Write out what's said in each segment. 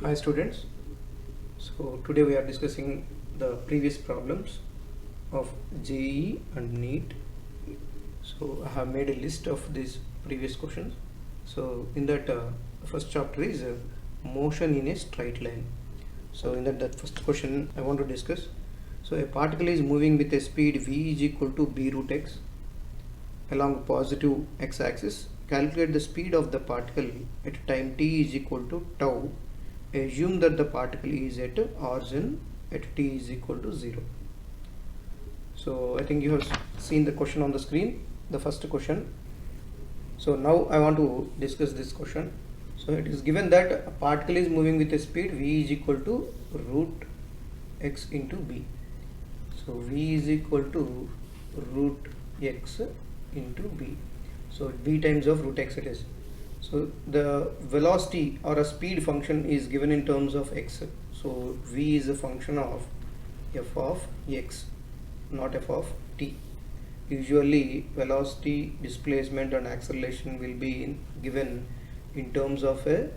Hi students, so today we are discussing the previous problems of JEE and NEET. So I have made a list of these previous questions. So in that first chapter is motion in a straight line. So in that first question I want to discuss. So a particle is moving with a speed v is equal to b root x along positive x-axis. Calculate the speed of the particle at time t is equal to tau. Assume that the particle is at origin at t is equal to 0. So I think you have seen the question on the screen, the first question. So now I want to discuss this question. So it is given that a particle is moving with a speed v is equal to root x into b. So v is equal to root x into b. So b times of root x it is. So the velocity or a speed function is given in terms of x. So v is a function of f of x, not f of t. Usually velocity, displacement and acceleration will be given in terms of a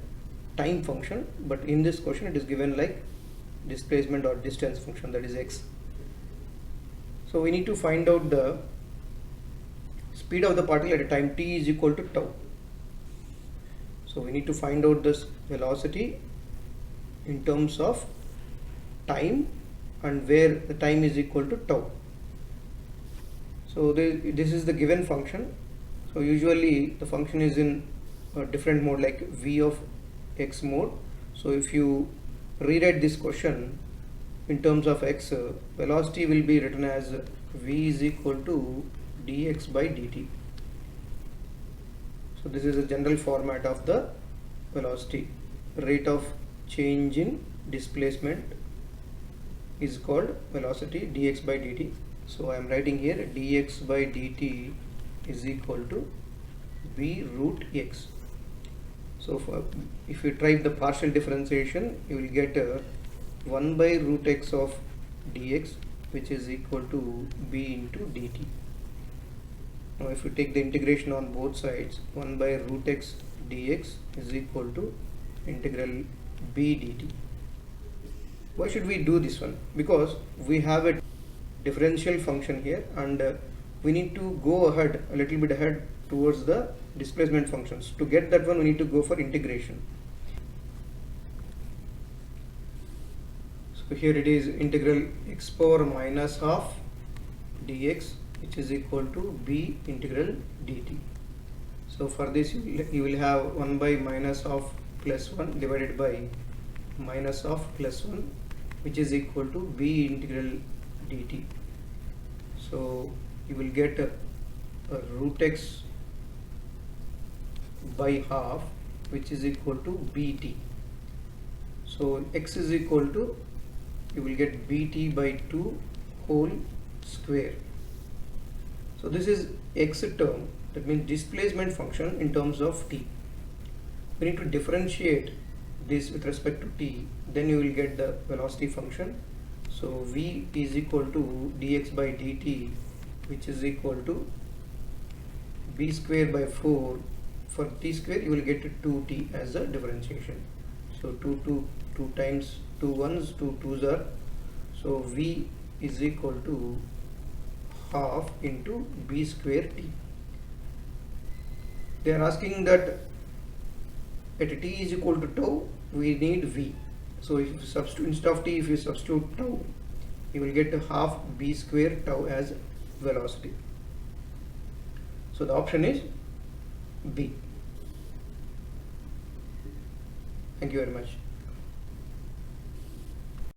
time function, but in this question it is given like displacement or distance function, that is x. So we need to find out the speed of the particle at a time t is equal to tau. So we need to find out this velocity in terms of time and where the time is equal to tau. So this is the given function. So usually the function is in a different mode like v of x mode. So if you rewrite this question in terms of x, velocity will be written as v is equal to dx by dt. So this is a general format of the velocity. Rate of change in displacement is called velocity dx by dt. So I am writing here dx by dt is equal to b root x. So if you try the partial differentiation, you will get 1 by root x of dx, which is equal to b into dt. Now if you take the integration on both sides, 1 by root x dx is equal to integral b dt. Why should we do this one? Because we have a differential function here and we need to go ahead, a little bit ahead towards the displacement functions. To get that one we need to go for integration. So here it is integral x power minus half dx, which is equal to b integral dt. So for this you will have 1 by minus of plus 1 divided by minus of plus 1, which is equal to b integral dt. So you will get a root x by half, which is equal to bt. So x is equal to, you will get bt by 2 whole square. So this is x term, that means displacement function in terms of t. We need to differentiate this with respect to t, then you will get the velocity function. So v is equal to dx by dt, which is equal to b square by 4. For t square you will get 2t as a differentiation. So 2 times 2 ones, 2 twos are, so v is equal to half into b square t. They are asking that at t is equal to tau we need v. So if you substitute, instead of t, if you substitute tau, you will get half b square tau as velocity. So the option is B. Thank you very much.